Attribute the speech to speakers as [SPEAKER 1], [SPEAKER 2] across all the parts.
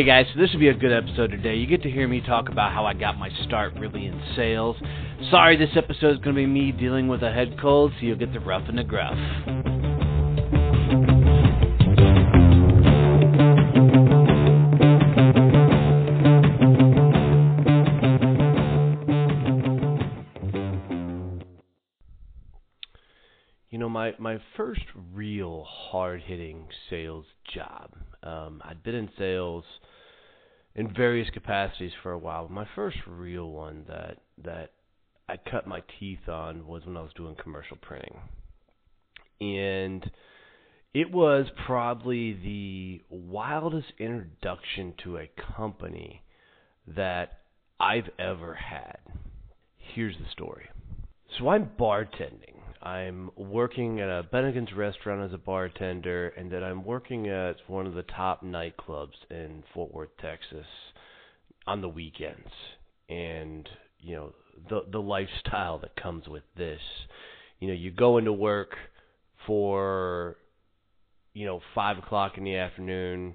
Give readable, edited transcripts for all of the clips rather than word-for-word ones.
[SPEAKER 1] Hey guys, so this will be a good episode today. You get to hear me talk about how I got my start really in sales. Sorry, this episode is going to be me dealing with a head cold, so you'll get the rough and the gruff. You know, my first real hard-hitting sales job, I'd been in sales in various capacities for a while. My first real one that I cut my teeth on was when I was doing commercial printing. And it was probably the wildest introduction to a company that I've ever had. Here's the story. So I'm bartending. I'm working at a Bennigan's restaurant as a bartender, and then I'm working at one of the top nightclubs in Fort Worth, Texas on the weekends. And, you know, the lifestyle that comes with this. You know, you go into work for, 5 o'clock in the afternoon.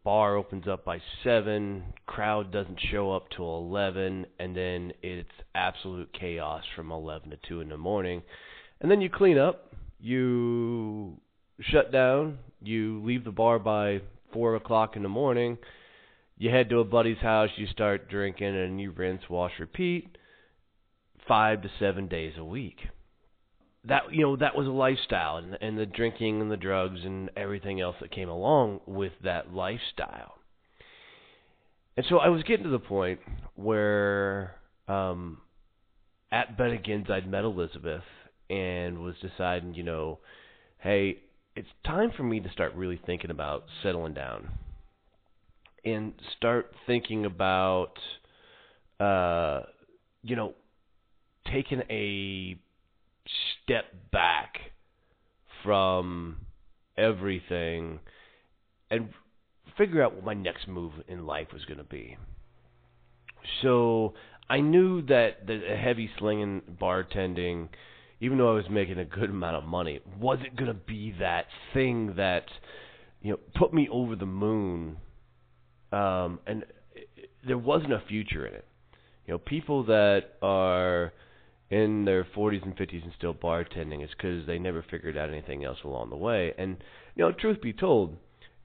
[SPEAKER 1] Bar opens up by 7, crowd doesn't show up till 11, and then it's absolute chaos from 11 to 2 in the morning. And then you clean up, you shut down, you leave the bar by 4 o'clock in the morning, you head to a buddy's house, you start drinking, and you rinse, wash, repeat 5 to 7 days a week. That was a lifestyle, and the drinking and the drugs and everything else that came along with that lifestyle. And so I was getting to the point where at Bennigan's I'd met Elizabeth and was deciding, hey, it's time for me to start really thinking about settling down and start thinking about, taking a step back from everything and figure out what my next move in life was going to be. So I knew that the heavy slinging bartending, even though I was making a good amount of money, wasn't going to be that thing that put me over the moon, and there wasn't a future in it. People that are in their 40s and 50s and still bartending is because they never figured out anything else along the way. And, truth be told,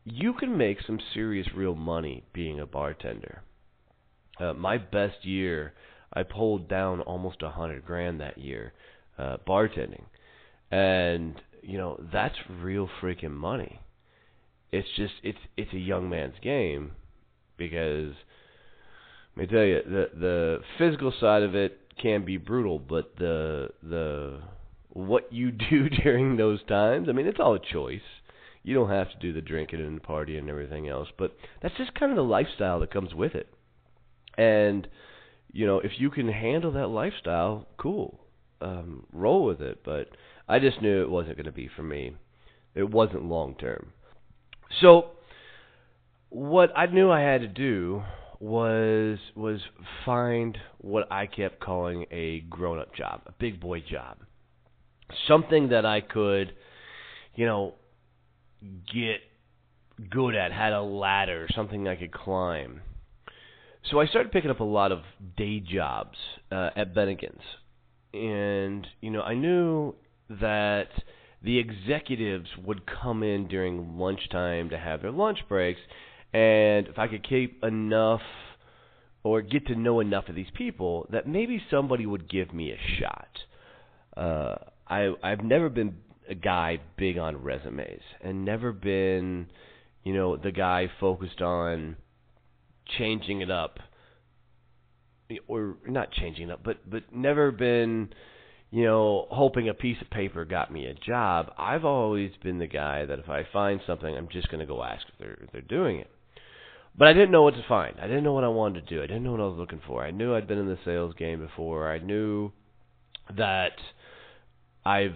[SPEAKER 1] you can make some serious real money being a bartender. My best year, I pulled down almost $100,000 that year bartending. And, that's real freaking money. It's just, it's a young man's game because, let me tell you, the physical side of it can be brutal, but the what you do during those times, it's all a choice. You don't have to do the drinking and partying and everything else, but that's just kind of the lifestyle that comes with it. And if you can handle that lifestyle, cool, roll with it. But I just knew it wasn't going to be for me. It wasn't long term. So what I knew I had to do was find what I kept calling a grown-up job, a big boy job. Something that I could, get good at, had a ladder, something I could climb. So I started picking up a lot of day jobs at Bennigan's. And, I knew that the executives would come in during lunchtime to have their lunch breaks. And if I could keep enough or get to know enough of these people, that maybe somebody would give me a shot. I've never been a guy big on resumes and never been, the guy focused on changing it up. Or not changing it up, but never been, hoping a piece of paper got me a job. I've always been the guy that if I find something, I'm just going to go ask if they're doing it. But I didn't know what to find. I didn't know what I wanted to do. I didn't know what I was looking for. I knew I'd been in the sales game before. I knew that I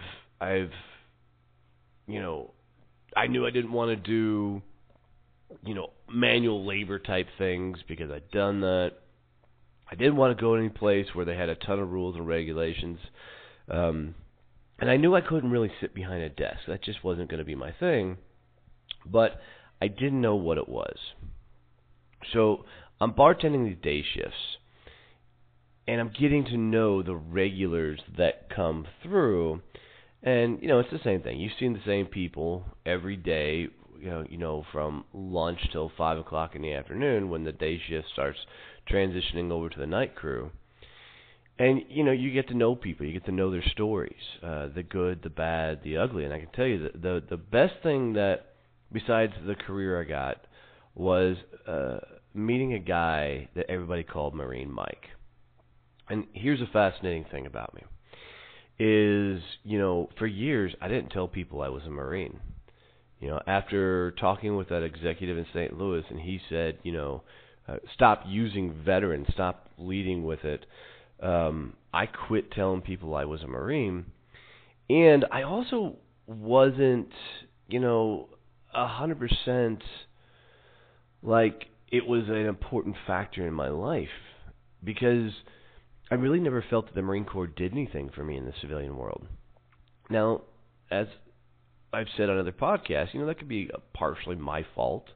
[SPEAKER 1] knew I didn't want to do, manual labor type things because I'd done that. I didn't want to go any place where they had a ton of rules and regulations. And I knew I couldn't really sit behind a desk. That just wasn't going to be my thing. But I didn't know what it was. So I'm bartending these day shifts, and I'm getting to know the regulars that come through. And, it's the same thing. You've seen the same people every day, from lunch till 5 o'clock in the afternoon when the day shift starts transitioning over to the night crew. And, you get to know people. You get to know their stories, the good, the bad, the ugly. And I can tell you that the best thing that, besides the career I got, was meeting a guy that everybody called Marine Mike. And here's a fascinating thing about me. Is, for years, I didn't tell people I was a Marine. After talking with that executive in St. Louis, and he said, stop using veteran, stop leading with it, I quit telling people I was a Marine. And I also wasn't, 100% like it was an important factor in my life, because I really never felt that the Marine Corps did anything for me in the civilian world. Now, as I've said on other podcasts, that could be partially my fault.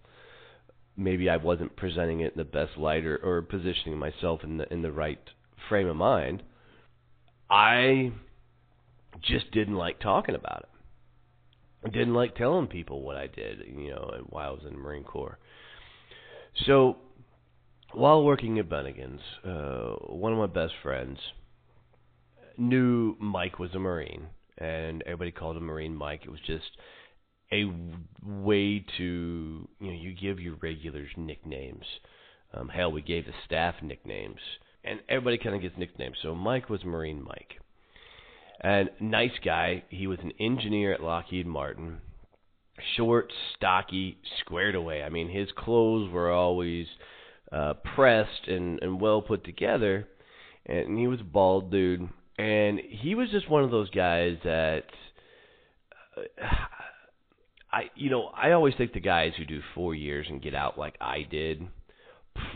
[SPEAKER 1] Maybe I wasn't presenting it in the best light or positioning myself in the right frame of mind. I just didn't like talking about it. I didn't like telling people what I did, while I was in the Marine Corps. So, while working at Bennigan's, one of my best friends knew Mike was a Marine, and everybody called him Marine Mike. It was just a way to, you give your regulars nicknames. Hell, we gave the staff nicknames, and everybody kind of gets nicknames. So Mike was Marine Mike. And nice guy. He was an engineer at Lockheed Martin. Short, stocky, squared away. I mean, his clothes were always pressed and well put together, and he was a bald dude, and he was just one of those guys that I always think the guys who do 4 years and get out like I did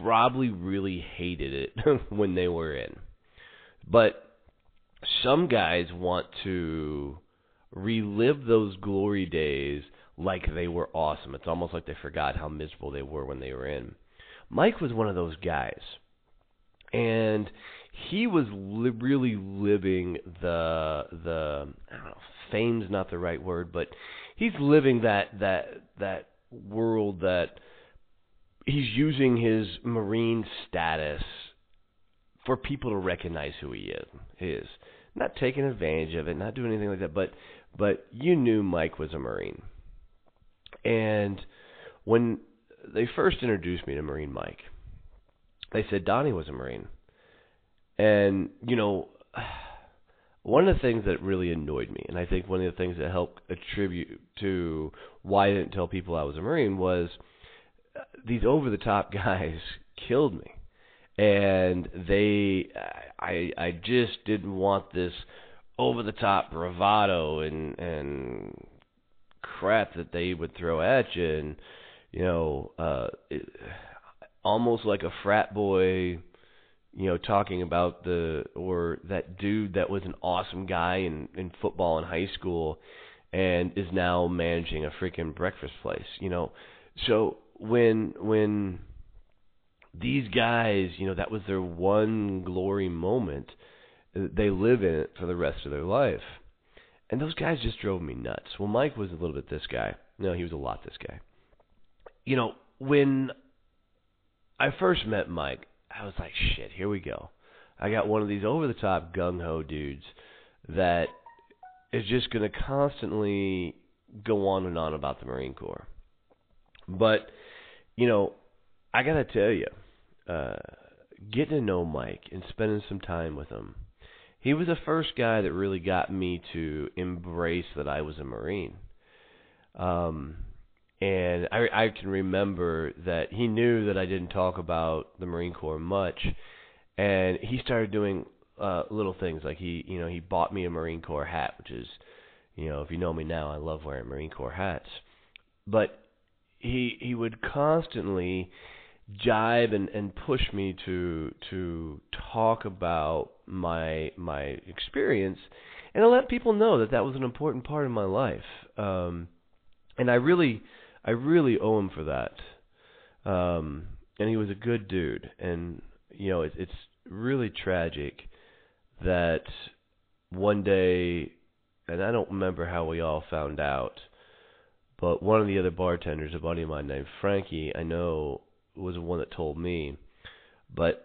[SPEAKER 1] probably really hated it when they were in. But some guys want to relive those glory days like they were awesome. It's almost like they forgot how miserable they were when they were in. Mike was one of those guys, and he was really living the I don't know, fame's not the right word, but he's living that world that he's using his Marine status for people to recognize who he is. Not taking advantage of it, not doing anything like that, but you knew Mike was a Marine. And when they first introduced me to Marine Mike, they said Donnie was a Marine. And, one of the things that really annoyed me, and I think one of the things that helped attribute to why I didn't tell people I was a Marine, was these over-the-top guys killed me. And I just didn't want this over-the-top bravado and crap that they would throw at you, and almost like a frat boy, talking about that dude that was an awesome guy in football in high school and is now managing a freaking breakfast place, So when these guys, that was their one glory moment, they live in it for the rest of their life. And those guys just drove me nuts. Well, Mike was a little bit this guy. No, he was a lot this guy. When I first met Mike, I was like, shit, here we go. I got one of these over-the-top gung-ho dudes that is just going to constantly go on and on about the Marine Corps. But, I got to tell you, getting to know Mike and spending some time with him, he was the first guy that really got me to embrace that I was a Marine. And I can remember that he knew that I didn't talk about the Marine Corps much, and he started doing little things like he bought me a Marine Corps hat, which is, if you know me now, I love wearing Marine Corps hats. But he would constantly jibe and push me to talk about my experience, and to let people know that was an important part of my life. And I really I really owe him for that. And he was a good dude. And, it's really tragic that one day, and I don't remember how we all found out, but one of the other bartenders, a buddy of mine named Frankie, I know was the one that told me. But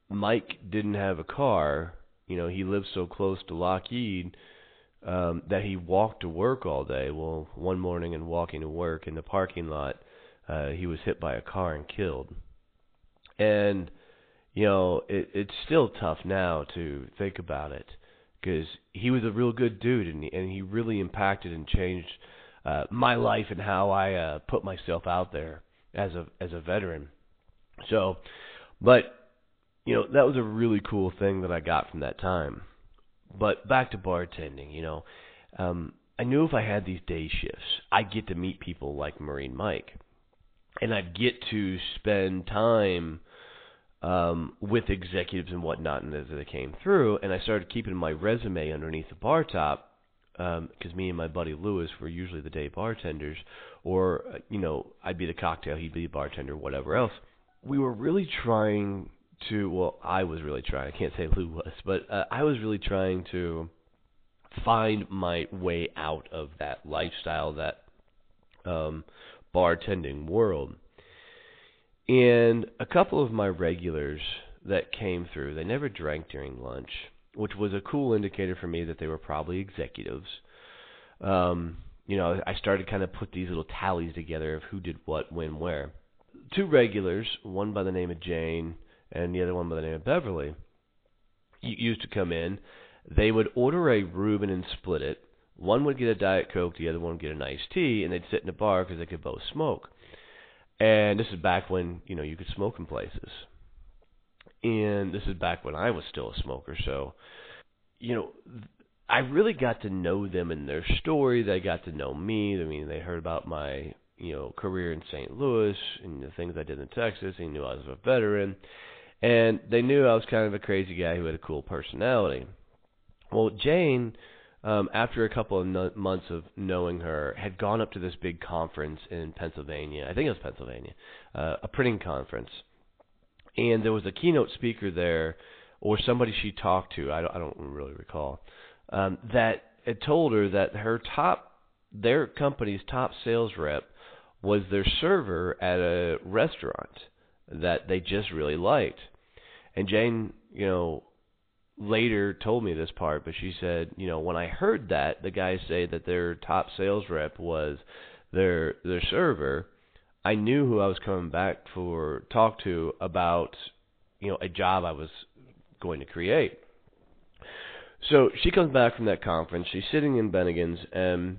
[SPEAKER 1] Mike didn't have a car. He lived so close to Lockheed that he walked to work all day. Well, one morning in walking to work in the parking lot, he was hit by a car and killed. And, it's still tough now to think about it, because he was a real good dude, and he really impacted and changed my life and how I put myself out there as a veteran. So, but that was a really cool thing that I got from that time. But back to bartending, I knew if I had these day shifts, I'd get to meet people like Marine Mike, and I'd get to spend time with executives and whatnot, and as they came through, and I started keeping my resume underneath the bar top, because me and my buddy Lewis were usually the day bartenders, or, I'd be the cocktail, he'd be the bartender, whatever else. We were really trying to, well, I was really trying, I can't say Lou was, but I was really trying to find my way out of that lifestyle, that bartending world. And a couple of my regulars that came through, they never drank during lunch, which was a cool indicator for me that they were probably executives. I started kind of put these little tallies together of who did what, when, where. Two regulars, one by the name of Jane and the other one by the name of Beverly, used to come in. They would order a Reuben and split it. One would get a Diet Coke, the other one would get an iced tea, and they'd sit in a bar because they could both smoke. And this is back when, you could smoke in places. And this is back when I was still a smoker. So, I really got to know them and their story. They got to know me. I mean, they heard about my, career in St. Louis and the things I did in Texas. They knew I was a veteran. And they knew I was kind of a crazy guy who had a cool personality. Well, Jane, after a couple of months of knowing her, had gone up to this big conference in Pennsylvania. I think it was Pennsylvania, a printing conference. And there was a keynote speaker there, or somebody she talked to, I don't really recall, that had told her that their company's top sales rep was their server at a restaurant that they just really liked. And Jane, later told me this part, but she said, when I heard that, the guys say that their top sales rep was their server, I knew who I was coming back for talk to about, a job I was going to create. So she comes back from that conference. She's sitting in Bennigan's, and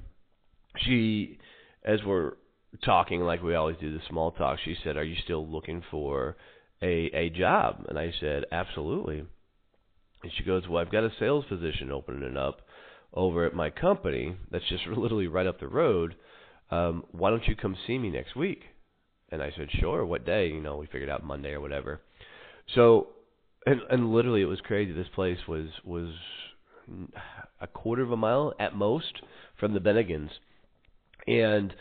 [SPEAKER 1] she, as we're talking like we always do, the small talk, she said, "Are you still looking for a job?" And I said, "Absolutely." And she goes, "Well, I've got a sales position opening up over at my company that's just literally right up the road. Why don't you come see me next week?" And I said, "Sure, what day?" We figured out Monday or whatever. So, and literally it was crazy. This place was a quarter of a mile at most from the Bennigan's. And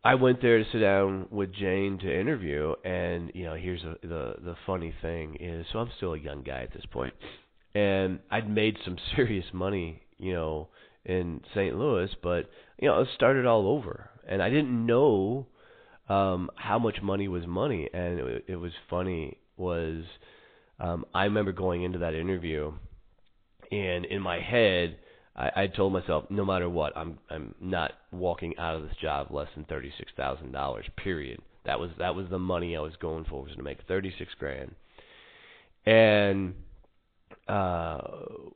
[SPEAKER 1] I went there to sit down with Jane to interview, and here's the funny thing is, so I'm still a young guy at this point, and I'd made some serious money, in St. Louis, but I started all over, and I didn't know how much money was money, and it was funny was I remember going into that interview, and in my head, I told myself, no matter what, I'm not walking out of this job less than $36,000. Period. That was the money I was going for, was to make $36,000. And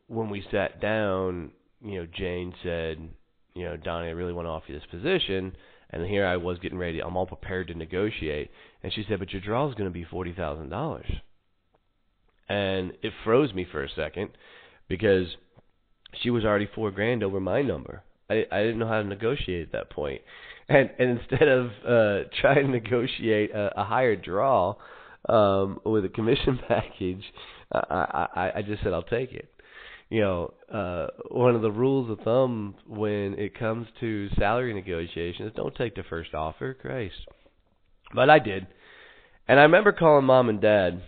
[SPEAKER 1] when we sat down, Jane said, "Donnie, I really want to offer you this position." And here I was getting ready. I'm all prepared to negotiate. And she said, "But your draw is going to be $40,000. And it froze me for a second because she was already $4,000 over my number. I didn't know how to negotiate at that point. And instead of trying to negotiate a higher draw with a commission package, I just said, "I'll take it." one of the rules of thumb when it comes to salary negotiations, don't take the first offer. Christ. But I did. And I remember calling Mom and Dad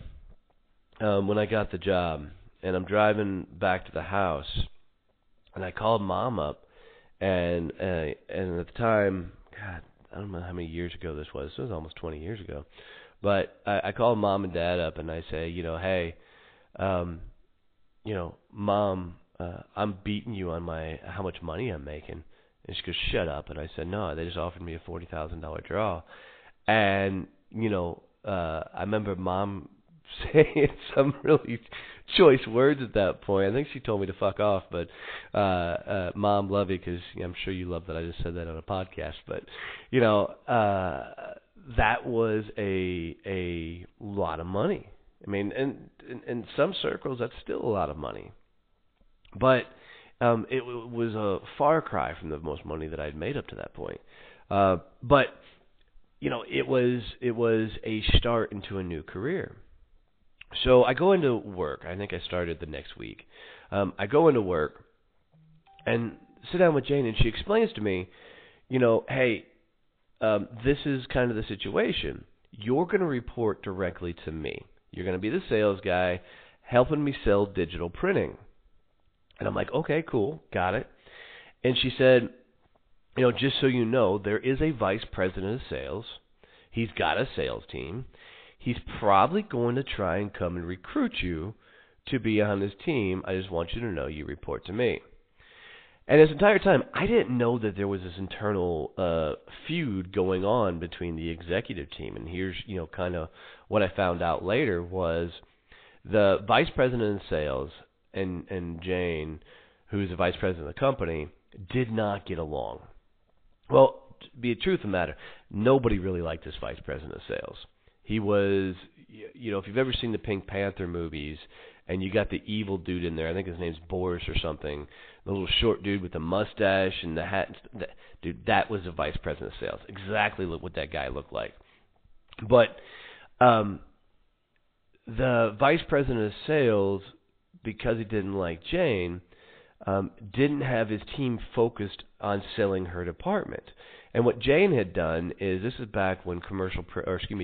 [SPEAKER 1] when I got the job. And I'm driving back to the house. And I called Mom up. And at the time, God, I don't know how many years ago this was. This was almost 20 years ago. But I called Mom and Dad up and I say, hey, Mom, I'm beating you on how much money I'm making. And she goes, shut up. And I said, no, they just offered me a $40,000 draw. And, I remember Mom saying some really choice words at that point. I think she told me to fuck off, but Mom, love you, because I'm sure you love that I just said that on a podcast. But, that was a lot of money. I mean, and in some circles, that's still a lot of money. But it was a far cry from the most money that I'd made up to that point. But it was a start into a new career. So I go into work. I think I started the next week. I go into work and sit down with Jane, and she explains to me, hey, this is kind of the situation. You're going to report directly to me. You're going to be the sales guy helping me sell digital printing. And I'm like, okay, cool, got it. And she said, just so you know, there is a vice president of sales. He's got a sales team. He's probably going to try and come and recruit you to be on his team. I just want you to know you report to me. And this entire time, I didn't know that there was this internal feud going on between the executive team. And here's, kind of what I found out later was the vice president of sales and Jane, who's the vice president of the company, did not get along. Well, to be a truth of the matter, nobody really liked this vice president of sales. He was, if you've ever seen the Pink Panther movies, and you got the evil dude in there, I think his name's Boris or something, the little short dude with the mustache and the hat. Dude, that was the vice president of sales. Exactly what that guy looked like. But the vice president of sales, because he didn't like Jane, didn't have his team focused on selling her department. And what Jane had done is, this is back when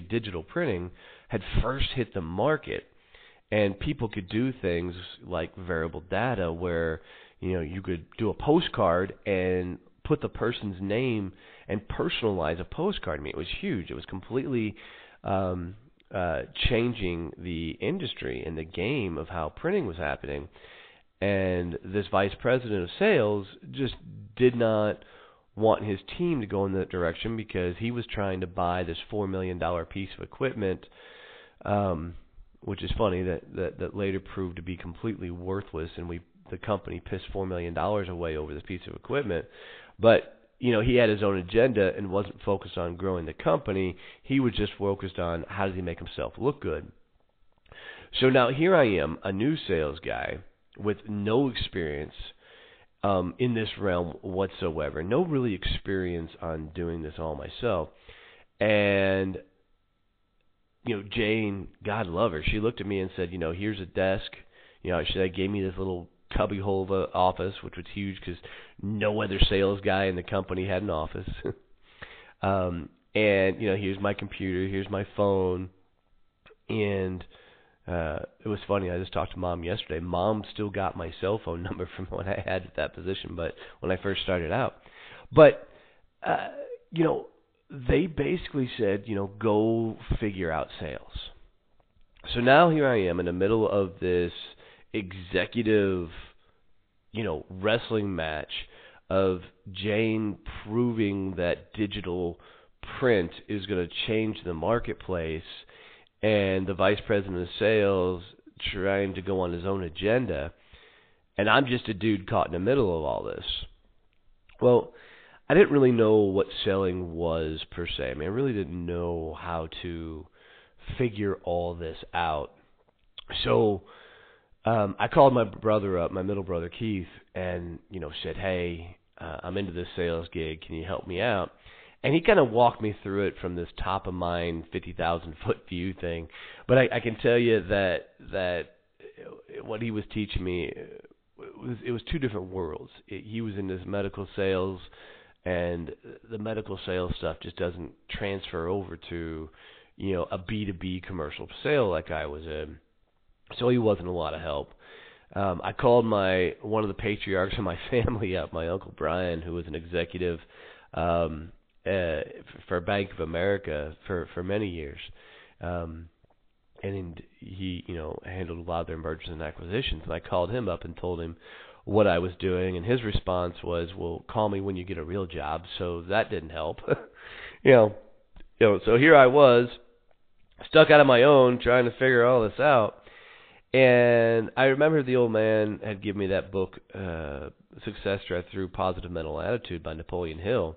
[SPEAKER 1] digital printing had first hit the market. And people could do things like variable data where, you could do a postcard and put the person's name and personalize a postcard. I mean, it was huge. It was completely changing the industry and the game of how printing was happening. And this vice president of sales just did not want his team to go in that direction because he was trying to buy this $4 million piece of equipment, which is funny that later proved to be completely worthless, and the company pissed $4 million away over this piece of equipment. But he had his own agenda and wasn't focused on growing the company. He was just focused on how does he make himself look good. So now here I am, a new sales guy with no experience in this realm whatsoever, no really experience on doing this all myself. And Jane, God love her, she looked at me and said, here's a desk. She gave me this little cubbyhole of an office, which was huge because no other sales guy in the company had an office. And, here's my computer, here's my phone. And it was funny, I just talked to Mom yesterday. Mom still got my cell phone number from when I had that position, but when I first started out. But, they basically said, go figure out sales. So now here I am in the middle of this executive, wrestling match of Jane proving that digital print is going to change the marketplace and the vice president of sales trying to go on his own agenda. And I'm just a dude caught in the middle of all this. Well, I didn't really know what selling was per se. I mean, I really didn't know how to figure all this out. So I called my brother up, my middle brother Keith, and said, "Hey, I'm into this sales gig. Can you help me out?" And he kind of walked me through it from this top of mind 50,000 foot view thing. But I can tell you that what he was teaching me it was two different worlds. He was in this medical sales, and the medical sales stuff just doesn't transfer over to, a B2B commercial sale like I was in. So he wasn't a lot of help. I called one of the patriarchs of my family up, my Uncle Brian, who was an executive for Bank of America for many years. And he, handled a lot of their mergers and acquisitions. And I called him up and told him what I was doing, and his response was, "Well, call me when you get a real job." So that didn't help. So here I was, stuck out on my own, trying to figure all this out. And I remember the old man had given me that book, Success Drive Through Positive Mental Attitude by Napoleon Hill.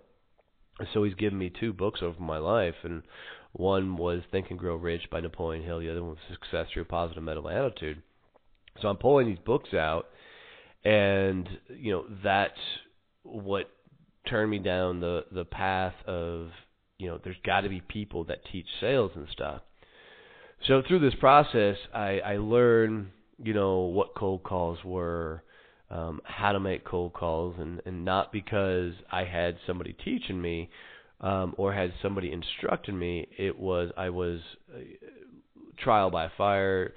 [SPEAKER 1] So he's given me two books over my life, and one was Think and Grow Rich by Napoleon Hill. The other one was Success Through Positive Mental Attitude. So I'm pulling these books out, and that's what turned me down the path of, there's got to be people that teach sales and stuff. So through this process, I learned, what cold calls were, how to make cold calls, and not because I had somebody teaching me or had somebody instructing me. I was trial by fire,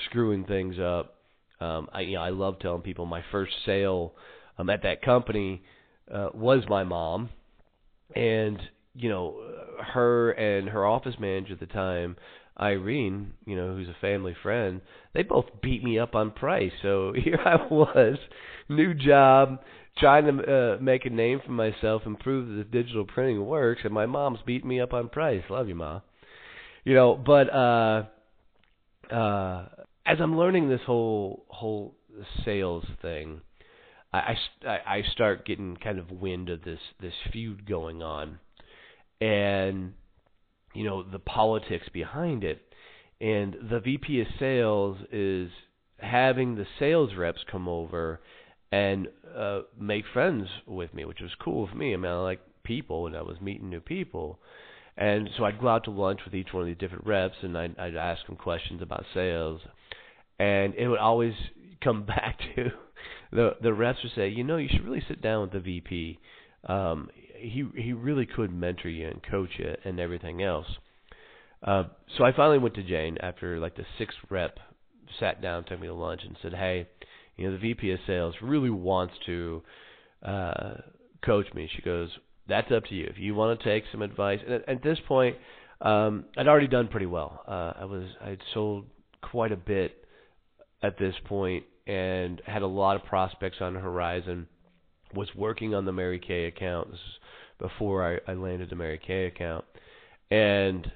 [SPEAKER 1] screwing things up. I love telling people my first sale at that company was my mom, and her and her office manager at the time, Irene, who's a family friend, they both beat me up on price. So here I was, new job, trying to make a name for myself and prove that the digital printing works, and my mom's beating me up on price. Love you, Ma. But as I'm learning this whole sales thing, I start getting kind of wind of this feud going on, and the politics behind it. And the VP of sales is having the sales reps come over and make friends with me, which was cool for me. I mean, I like people, and I was meeting new people. And so I'd go out to lunch with each one of these different reps, and I'd ask them questions about sales. And it would always come back to the reps would say, you should really sit down with the VP. He really could mentor you and coach you and everything else. So I finally went to Jane after like the sixth rep sat down, took me to lunch, and said, "Hey, the VP of sales really wants to coach me." She goes, "That's up to you. If you want to take some advice." And at this point, I'd already done pretty well. I'd sold quite a bit at this point and had a lot of prospects on the horizon. Was working on the Mary Kay account. This is before I landed the Mary Kay account. And,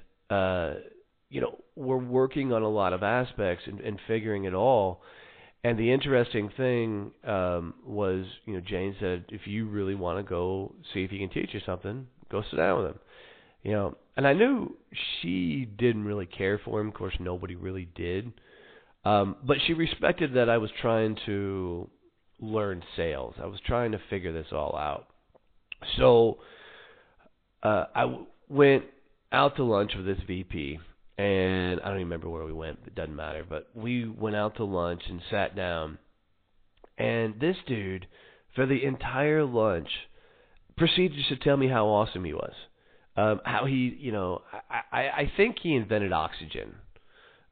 [SPEAKER 1] we're working on a lot of aspects and figuring it all. And the interesting thing was, Jane said, if you really want to go see if he can teach you something, go sit down with him. And I knew she didn't really care for him. Of course, nobody really did. But she respected that I was trying to learn sales. I was trying to figure this all out. So I went out to lunch with this VP, and I don't even remember where we went. It doesn't matter. But we went out to lunch and sat down, and this dude, for the entire lunch, proceeded to tell me how awesome he was. How he, I think he invented oxygen,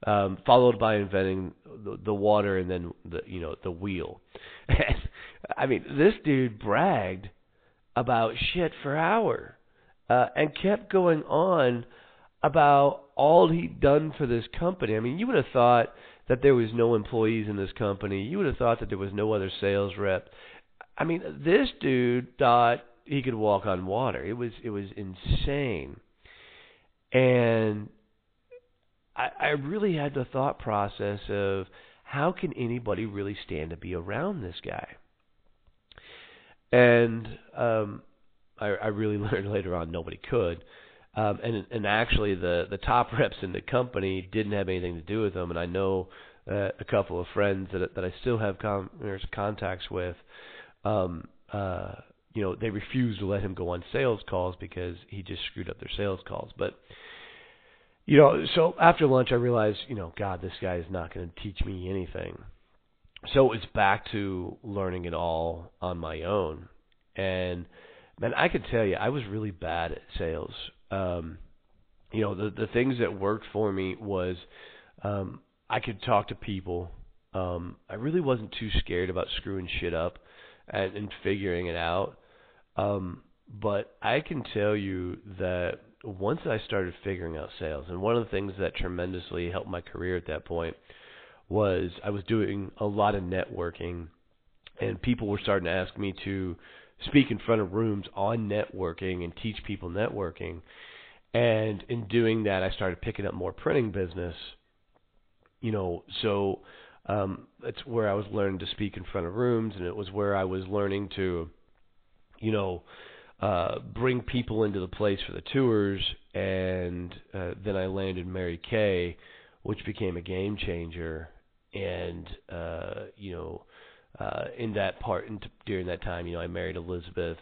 [SPEAKER 1] followed by inventing the water and then the wheel. I mean, this dude bragged about shit for hours and kept going on about all he'd done for this company. I mean, you would have thought that there was no employees in this company. You would have thought that there was no other sales rep. I mean, this dude thought he could walk on water. It was insane. And I really had the thought process of how can anybody really stand to be around this guy? And I really learned later on nobody could. And actually the top reps in the company didn't have anything to do with him. And I know a couple of friends that I still have contacts with, they refused to let him go on sales calls because he just screwed up their sales calls. But so after lunch I realized, God, this guy is not going to teach me anything. So it's back to learning it all on my own. And man, I could tell you, I was really bad at sales. The things that worked for me was I could talk to people. I really wasn't too scared about screwing shit up and figuring it out. But I can tell you that once I started figuring out sales, and one of the things that tremendously helped my career at that point was I was doing a lot of networking, and people were starting to ask me to speak in front of rooms on networking and teach people networking. And in doing that, I started picking up more printing business. So that's where I was learning to speak in front of rooms, and it was where I was learning to, bring people into the place for the tours. And then I landed Mary Kay, which became a game changer. And in that part, during that time, I married Elizabeth,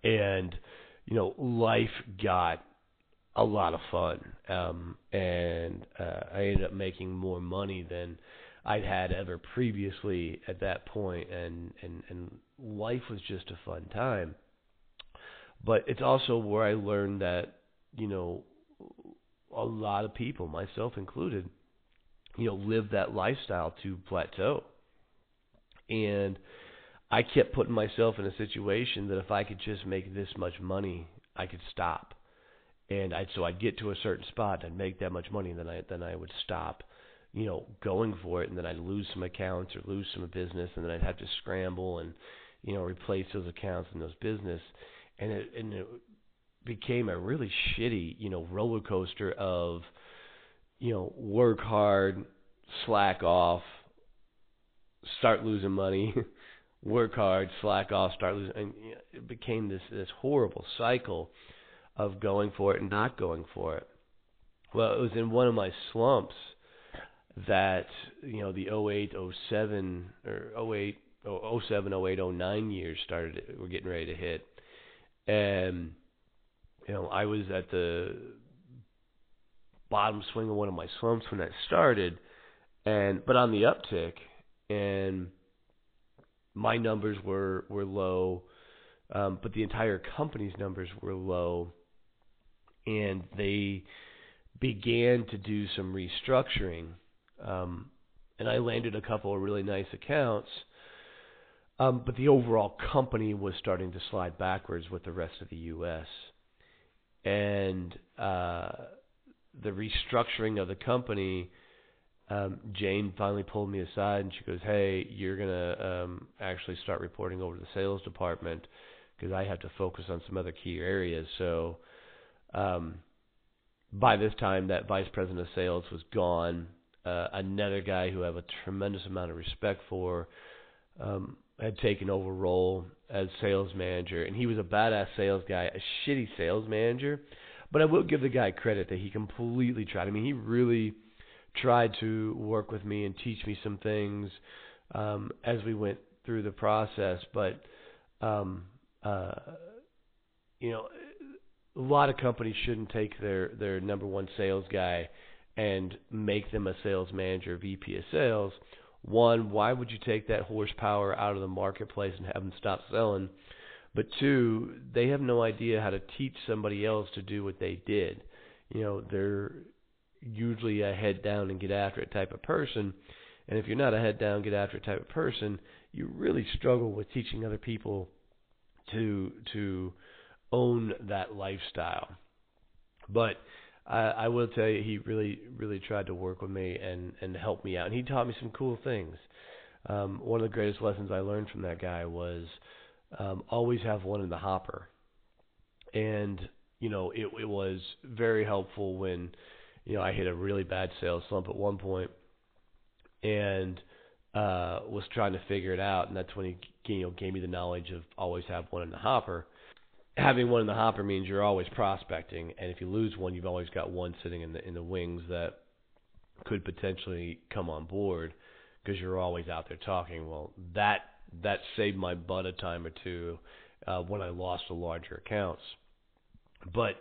[SPEAKER 1] and life got a lot of fun, and I ended up making more money than I'd had ever previously at that point, and life was just a fun time. But it's also where I learned that a lot of people, myself included, live that lifestyle to plateau. And I kept putting myself in a situation that if I could just make this much money, I could stop. And I'd get to a certain spot, I'd make that much money, and then I would stop, going for it, and then I'd lose some accounts or lose some business, and then I'd have to scramble and replace those accounts and those business, and it became a really shitty roller coaster of work hard, slack off, start losing money, work hard, slack off, start losing, and it became this horrible cycle of going for it and not going for it. Well, it was in one of my slumps that the 08, 07 or 08, 07, 08, 09 years were getting ready to hit, and I was at the bottom swing of one of my slumps when that started, but on the uptick, and my numbers were low, but the entire company's numbers were low, and they began to do some restructuring, and I landed a couple of really nice accounts, but the overall company was starting to slide backwards with the rest of the U.S., and the restructuring of the company, Jane finally pulled me aside and she goes, "Hey, you're going to actually start reporting over to the sales department because I have to focus on some other key areas." So by this time, that vice president of sales was gone. Another guy who I have a tremendous amount of respect for had taken over role as sales manager, and he was a badass sales guy, a shitty sales manager. But I will give the guy credit that he completely tried. I mean, he really tried to work with me and teach me some things as we went through the process. But a lot of companies shouldn't take their number one sales guy and make them a sales manager, VP of sales. One, why would you take that horsepower out of the marketplace and have them stop selling? But two, they have no idea how to teach somebody else to do what they did. They're usually a head down and get after it type of person. And if you're not a head down, get after it type of person, you really struggle with teaching other people to own that lifestyle. But I will tell you, he really, really tried to work with me and help me out. And he taught me some cool things. One of the greatest lessons I learned from that guy was always have one in the hopper. And, it was very helpful when, I hit a really bad sales slump at one point and was trying to figure it out. And that's when he gave me the knowledge of always have one in the hopper. Having one in the hopper means you're always prospecting, and if you lose one, you've always got one sitting in the wings that could potentially come on board because you're always out there talking. Well, that saved my butt a time or two when I lost the larger accounts. But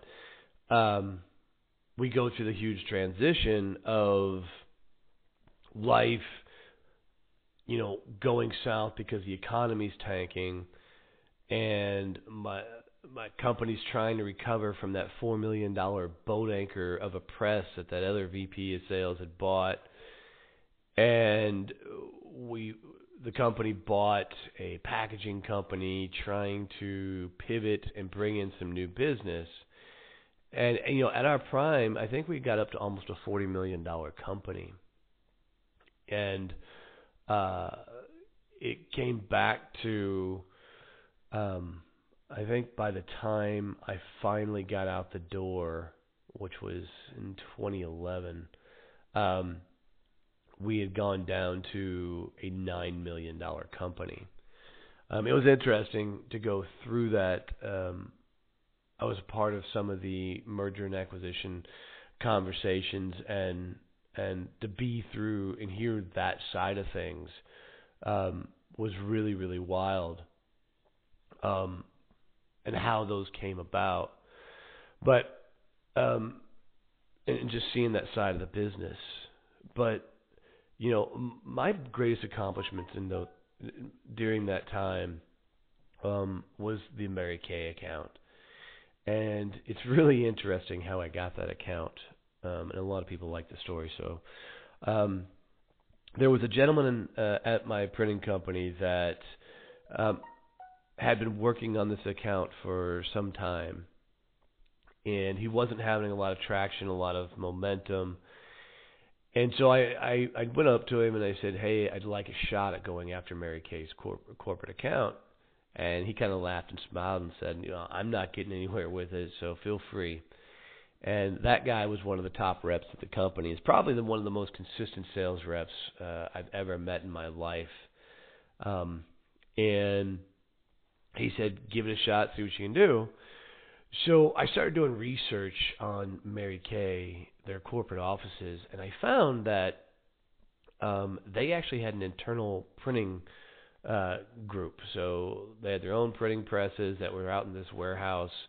[SPEAKER 1] we go through the huge transition of life going south because the economy's tanking, and my company's trying to recover from that $4 million boat anchor of a press that other VP of sales had bought, and the company bought a packaging company trying to pivot and bring in some new business. And at our prime, I think we got up to almost a $40 million company. And it came back to, I think by the time I finally got out the door, which was in 2011, we had gone down to a $9 million company. It was interesting to go through that. I was a part of some of the merger and acquisition conversations, and to be through and hear that side of things was really, really wild, and how those came about. But and just seeing that side of the business. But my greatest accomplishments during that time was the Mary Kay account. And it's really interesting how I got that account, and a lot of people like the story. So there was a gentleman at my printing company that had been working on this account for some time, and he wasn't having a lot of traction, a lot of momentum. And so I went up to him and I said, "Hey, I'd like a shot at going after Mary Kay's corporate account." And he kind of laughed and smiled and said, "I'm not getting anywhere with it, so feel free." And that guy was one of the top reps at the company. He's probably one of the most consistent sales reps I've ever met in my life. And he said, "Give it a shot, see what you can do." So I started doing research on Mary Kay, their corporate offices, and I found that they actually had an internal printing group. So they had their own printing presses that were out in this warehouse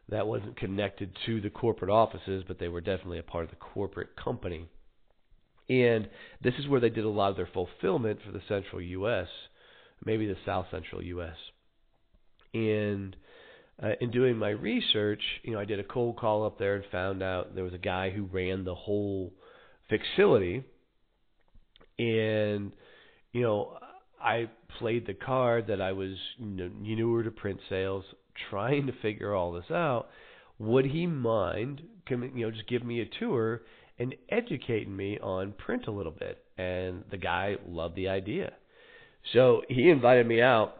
[SPEAKER 1] that wasn't connected to the corporate offices, but they were definitely a part of the corporate company. And this is where they did a lot of their fulfillment for the central U.S., maybe the south central U.S. And in doing my research, I did a cold call up there and found out there was a guy who ran the whole facility. And, I played the card that I was newer to print sales, trying to figure all this out. Would he mind coming, just give me a tour and educating me on print a little bit? And the guy loved the idea. So he invited me out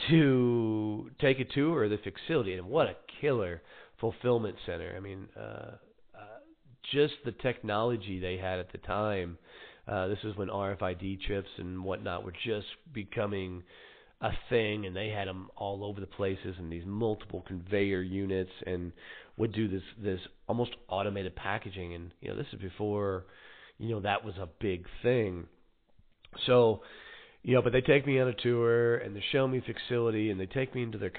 [SPEAKER 1] to take a tour of the facility, and what a killer fulfillment center. I mean, just the technology they had at the time. This is when RFID chips and whatnot were just becoming a thing, and they had them all over the places and these multiple conveyor units, and would do this almost automated packaging. And this is before that was a big thing. So but they take me on a tour and they show me facility, and they take me into their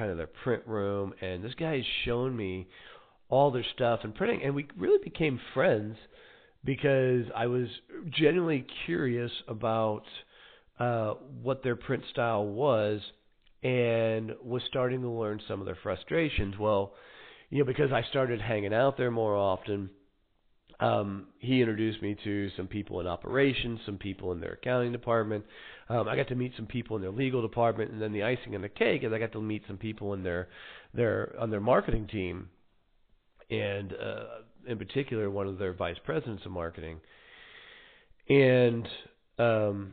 [SPEAKER 1] print room, and this guy is showing me all their stuff and printing, and we really became friends because I was genuinely curious about what their print style was, and was starting to learn some of their frustrations. Well, because I started hanging out there more often, he introduced me to some people in operations, some people in their accounting department. I got to meet some people in their legal department, and then the icing on the cake is I got to meet some people in their marketing team, and in particular one of their vice presidents of marketing. And the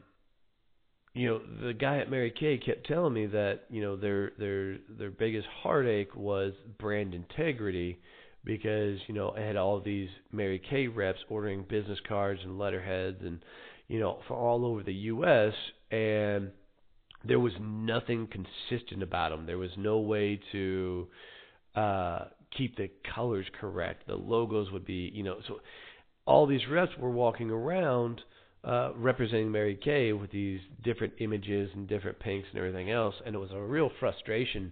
[SPEAKER 1] guy at Mary Kay kept telling me that their biggest heartache was brand integrity, because I had all of these Mary Kay reps ordering business cards and letterheads and for all over the U.S., and there was nothing consistent about them. There was no way to keep the colors correct. The logos would be so all these reps were walking around representing Mary Kay with these different images and different pinks and everything else, and it was a real frustration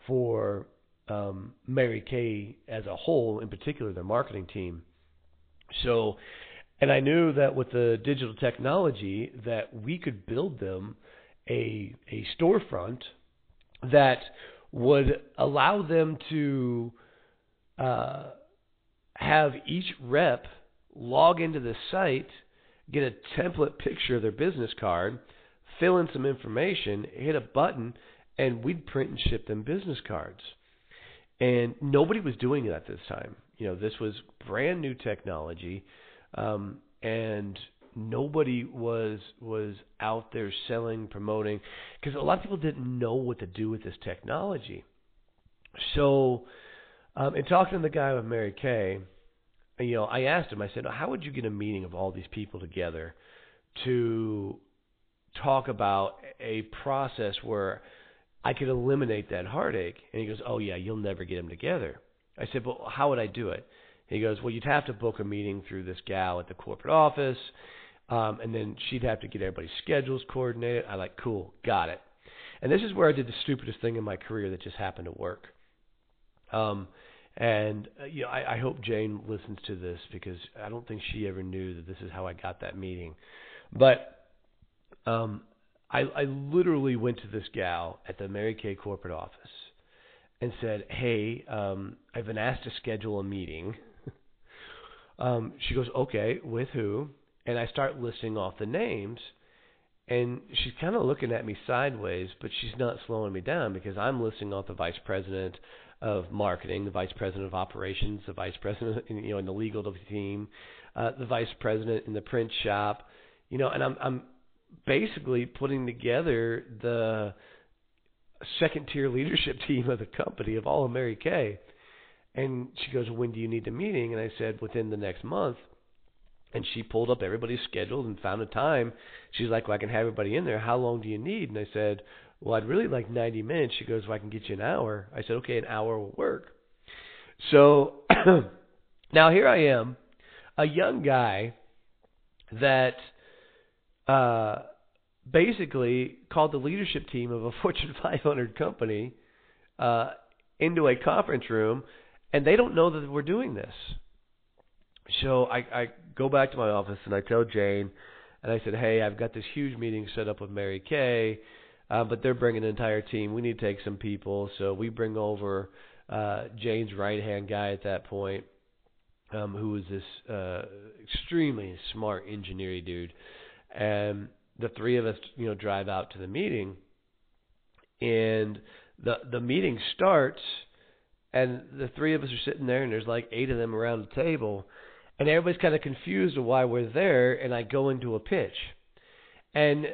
[SPEAKER 1] for Mary Kay as a whole, in particular their marketing team. So
[SPEAKER 2] And I knew that with the digital technology that we could build them a storefront that would allow them to have each rep log into the site, get a template picture of their business card, fill in some information, hit a button, and we'd print and ship them business cards. And nobody was doing it at this time. This was brand new technology, and nobody was out there selling, promoting, because a lot of people didn't know what to do with this technology. So, in talking to the guy with Mary Kay, I asked him, I said, how would you get a meeting of all these people together to talk about a process where I could eliminate that heartache? And he goes, oh yeah, you'll never get them together. I said, well, how would I do it? He goes, well, you'd have to book a meeting through this gal at the corporate office, and then she'd have to get everybody's schedules coordinated. I like, cool, got it. And this is where I did the stupidest thing in my career that just happened to work. I hope Jane listens to this because I don't think she ever knew that this is how I got that meeting. But I literally went to this gal at the Mary Kay corporate office and said, hey, I've been asked to schedule a meeting. She goes, okay, with who? And I start listing off the names, and she's kind of looking at me sideways, but she's not slowing me down because I'm listing off the vice president of marketing, the vice president of operations, the vice president in the legal team, the vice president in the print shop, and I'm basically putting together the second-tier leadership team of the company of all of Mary Kay. And she goes, when do you need the meeting? And I said, within the next month. And she pulled up everybody's schedule and found a time. She's like, well, I can have everybody in there. How long do you need? And I said, well, I'd really like 90 minutes. She goes, well, I can get you an hour. I said, okay, an hour will work. So now here I am, a young guy that basically called the leadership team of a Fortune 500 company into a conference room, and they don't know that we're doing this. So I go back to my office and I tell Jane, and I said, hey, I've got this huge meeting set up with Mary Kay, but they're bringing an entire team. We need to take some people. So we bring over Jane's right-hand guy at that point, who was this extremely smart engineering dude. And the three of us, drive out to the meeting, and the meeting starts, and the three of us are sitting there, and there's like 8 of them around the table, and everybody's kind of confused of why we're there, and I go into a pitch. And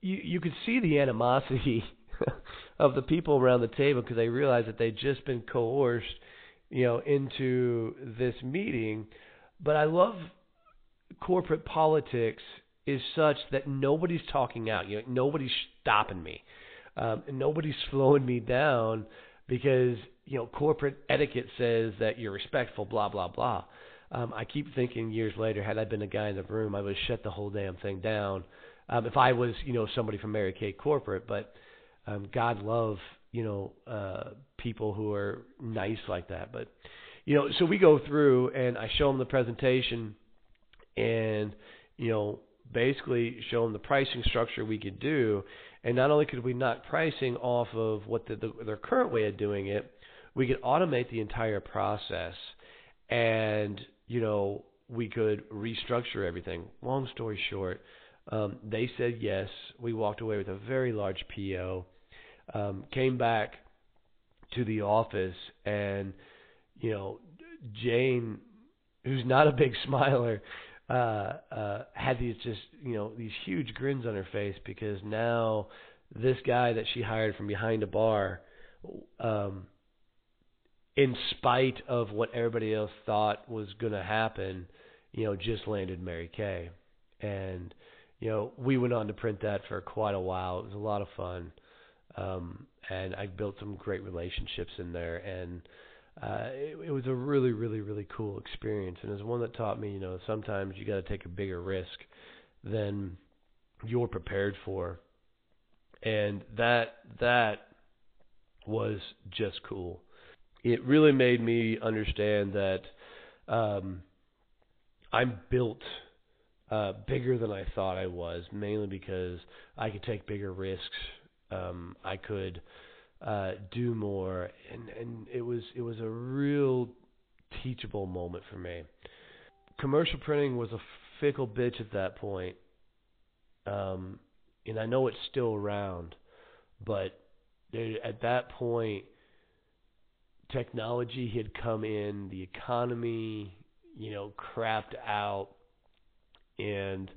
[SPEAKER 2] you could see the animosity of the people around the table because they realized that they'd just been coerced, into this meeting. But I love corporate politics is such that nobody's talking out. Nobody's stopping me. Nobody's slowing me down because, corporate etiquette says that you're respectful, blah, blah, blah. I keep thinking years later, had I been a guy in the room, I would have shut the whole damn thing down. If I was, somebody from Mary Kay corporate, but God love, people who are nice like that. But, so we go through and I show them the presentation and, basically show them the pricing structure we could do. And not only could we knock pricing off of what their current way of doing it, we could automate the entire process and, we could restructure everything. Long story short, they said yes. We walked away with a very large PO, came back to the office, and, Jane, who's not a big smiler, had these these huge grins on her face because now this guy that she hired from behind a bar, in spite of what everybody else thought was going to happen, just landed Mary Kay. And, we went on to print that for quite a while. It was a lot of fun. And I built some great relationships in there. And it was a really, really, really cool experience. And it was one that taught me, sometimes you got to take a bigger risk than you're prepared for. And that was just cool. It really made me understand that I'm built bigger than I thought I was, mainly because I could take bigger risks. I could do more, and it was a real teachable moment for me. Commercial printing was a fickle bitch at that point, and I know it's still around, but at that point, technology had come in, the economy, crapped out, and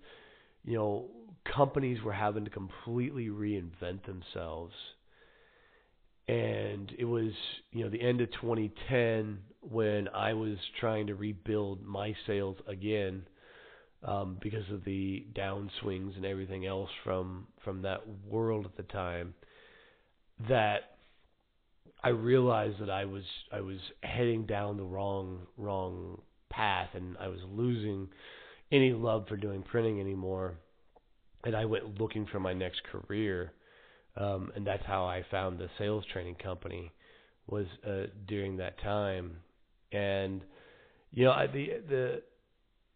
[SPEAKER 2] companies were having to completely reinvent themselves. And it was, the end of 2010 when I was trying to rebuild my sales again, because of the downswings and everything else from that world at the time, that I realized that I was heading down the wrong path, and I was losing any love for doing printing anymore. And I went looking for my next career. And that's how I found the sales training company, was during that time. And the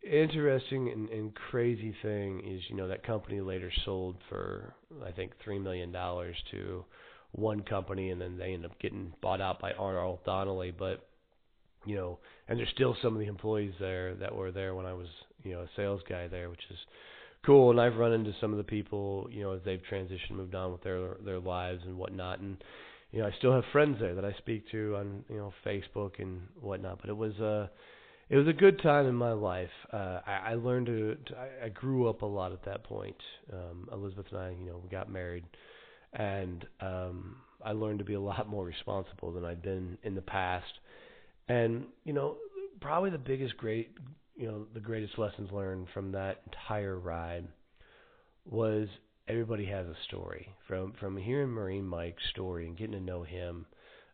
[SPEAKER 2] interesting and crazy thing is, that company later sold for, I think, $3 million to one company, and then they ended up getting bought out by R.L. Donnie. But and there's still some of the employees there that were there when I was a sales guy there, which is cool. And I've run into some of the people, as they've transitioned, moved on with their lives and whatnot. And I still have friends there that I speak to on Facebook and whatnot. But it was a good time in my life. I learned I grew up a lot at that point. Elizabeth and I, we got married, and I learned to be a lot more responsible than I'd been in the past. And probably the greatest lessons learned from that entire ride was everybody has a story. From hearing Marine Mike's story and getting to know him,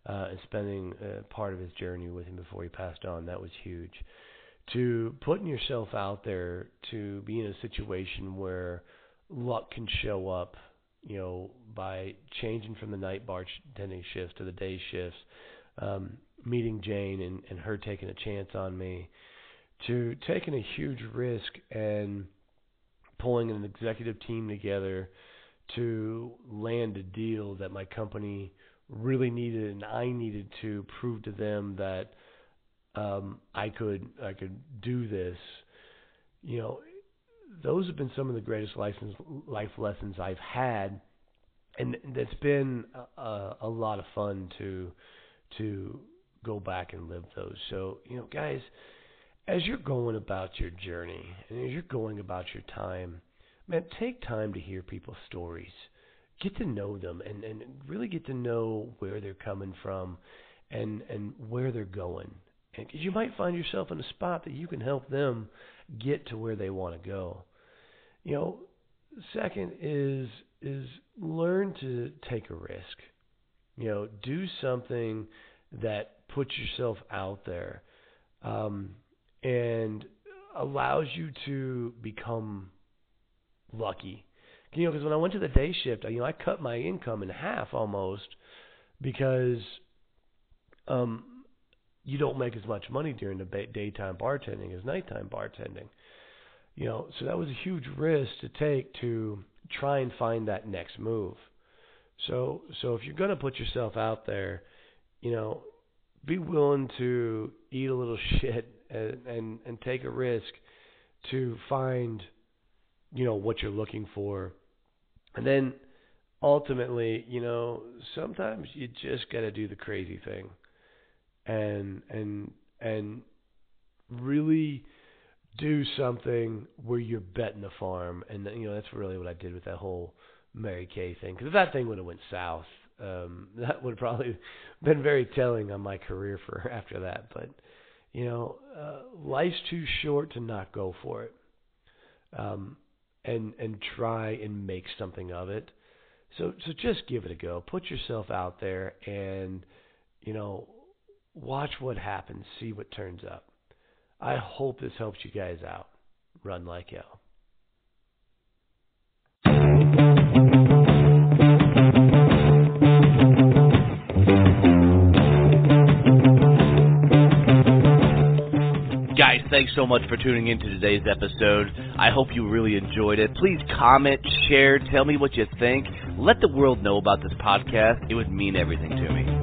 [SPEAKER 2] and spending part of his journey with him before he passed on, that was huge. To putting yourself out there, to be in a situation where luck can show up, by changing from the night bartending shifts to the day shifts, meeting Jane and her taking a chance on me, to taking a huge risk and pulling an executive team together to land a deal that my company really needed, and I needed to prove to them that I could do this. Those have been some of the greatest life lessons I've had, and it's been a lot of fun to go back and live those. So, guys, as you're going about your journey and as you're going about your time, man, take time to hear people's stories. Get to know them and really get to know where they're coming from and where they're going. And 'cause you might find yourself in a spot that you can help them get to where they want to go. Second is learn to take a risk. Do something that puts yourself out there, and allows you to become lucky. Because when I went to the day shift, I cut my income in half almost, because you don't make as much money during the daytime bartending as nighttime bartending. So that was a huge risk to take to try and find that next move. So if you're going to put yourself out there, be willing to eat a little shit and take a risk to find, what you're looking for. And then ultimately, sometimes you just got to do the crazy thing and really do something where you're betting the farm. And that's really what I did with that whole Mary Kay thing. Because if that thing would have went south, that would have probably been very telling on my career for after that. But life's too short to not go for it, and try and make something of it. So just give it a go. Put yourself out there and watch what happens. See what turns up. I hope this helps you guys out. Run like hell.
[SPEAKER 1] Guys,
[SPEAKER 3] thanks so much for tuning in to today's episode. I hope you really enjoyed it. Please comment, share, tell me what you think. Let the world know about this podcast. It would mean everything to me.